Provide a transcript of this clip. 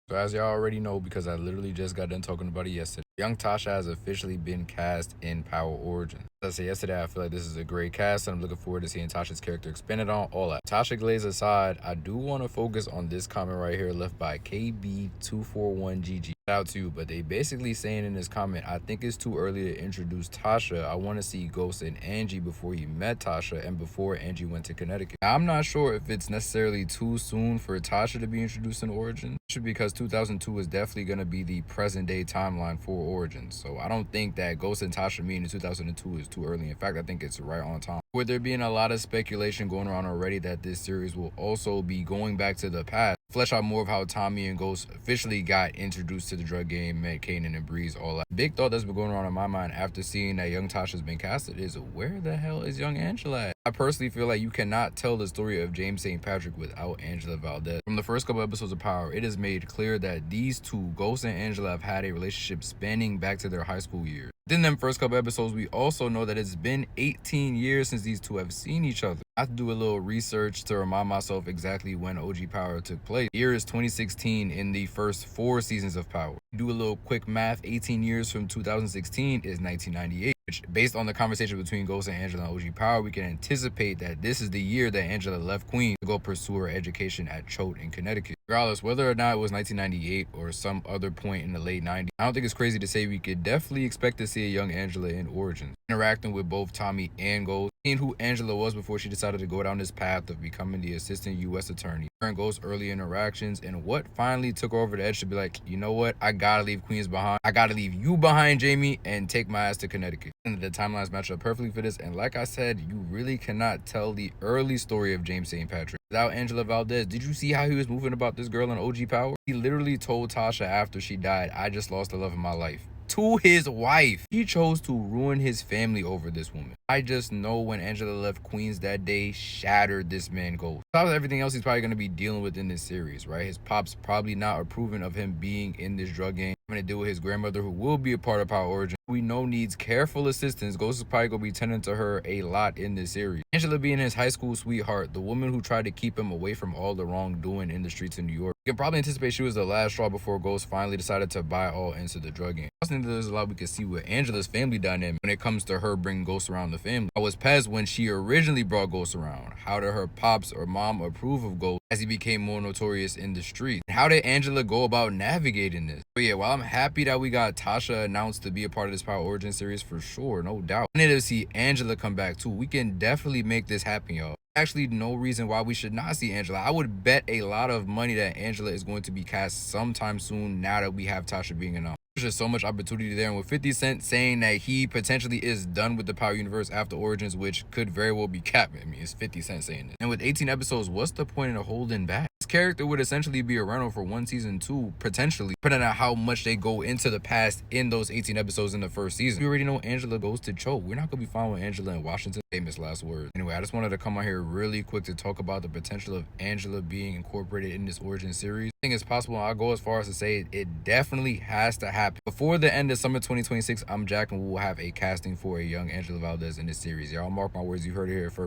So as y'all already know, because I literally just got done talking about it yesterday, young Tasha has officially been cast in Power Origins. As I said yesterday, I feel like this is a great cast, and I'm looking forward to seeing Tasha's character expanded on. All that. Tasha Glaze aside, I do want to focus on this comment right here left by KB241GG. Shout out to you, but they basically saying in this comment, I think it's too early to introduce Tasha. I want to see Ghost and Angie before he met Tasha and before Angie went to Connecticut. Now, I'm not sure if it's necessarily too soon for Tasha to be introduced in Origins, because 2002 is definitely going to be the present day timeline for Origins. So I don't think that Ghost and Tasha meeting in 2002 is too early. In fact, I think it's right on time. With there being a lot of speculation going around already that this series will also be going back to the past, flesh out more of how Tommy and Ghost officially got introduced to the drug game, met Kanan and Breeze, all that. Big thought that's been going around in my mind after seeing that young Tasha's been casted is, where the hell is young Angela at? I personally feel like you cannot tell the story of James St. Patrick without Angela Valdes. From the first couple episodes of Power, it is made clear that these two, Ghost and Angela, have had a relationship spanning back to their high school years. Within them first couple episodes, we also know that it's been 18 years since these two have seen each other. I have to do a little research to remind myself exactly when OG Power took place. The year is 2016 in the first 4 seasons of Power. Do a little quick math, 18 years from 2016 is 1998. Which, based on the conversation between Ghost and Angela and OG Power, we can anticipate that this is the year that Angela left Queens to go pursue her education at Choate in Connecticut. Regardless, whether or not it was 1998 or some other point in the late 90s, I don't think it's crazy to say we could definitely expect to see a young Angela in Origins, interacting with both Tommy and Ghost, seeing who Angela was before she decided to go down this path of becoming the assistant U.S. attorney, and Ghost's early interactions, and what finally took her over the edge to be like, you know what, I gotta leave Queens behind. I gotta leave you behind, Jamie, and take my ass to Connecticut. And the timelines match up perfectly for this, and like I said, you really cannot tell the early story of James St. Patrick without Angela Valdes. Did you see how he was moving about this girl in OG Power? He literally told Tasha after she died, I just lost the love of my life, to his wife. He chose to ruin his family over this woman. I just know when Angela left Queens that day, shattered this man Ghost. On top of everything else he's probably going to be dealing with in this series, right? His pops probably not approving of him being in this drug game, having to deal with his grandmother, who will be a part of Power Origin, we know needs careful assistance. Ghost is probably going to be tending to her a lot in this series. Angela being his high school sweetheart, the woman who tried to keep him away from all the wrongdoing in the streets of New York. You can probably anticipate she was the last straw before Ghost finally decided to buy all into the drug game. I think there's a lot we can see with Angela's family dynamic when it comes to her bringing Ghost around the family. How was Pez when she originally brought Ghost around? How did her pops or mom approve of Ghost as he became more notorious in the street? How did Angela go about navigating this? But yeah, while I'm happy that we got Tasha announced to be a part of this Power Origin series for sure, no doubt, I need to see Angela come back too. We can definitely make this happen, y'all. Actually no reason why we should not see Angela. I would bet a lot of money that Angela is going to be cast sometime soon now that we have Tasha being announced. There's just so much opportunity there, and with 50 Cent saying that he potentially is done with the Power Universe after Origins, which could very well be cap. I mean, it's 50 Cent saying this. And with 18 episodes, what's the point of holding back? This character would essentially be a rental for 1 season 2, potentially, depending on how much they go into the past in those 18 episodes in the first season. We already know Angela goes to Choate. We're not going to be following Angela in Washington. Famous last words. Anyway, I just wanted to come on here really quick to talk about the potential of Angela being incorporated in this Origin series. I think it's possible. I'll go as far as to say it definitely has to happen. Before the end of summer 2026, I'm Jack, and we'll have a casting for a young Angela Valdes in this series. Y'all mark my words, you heard it here first.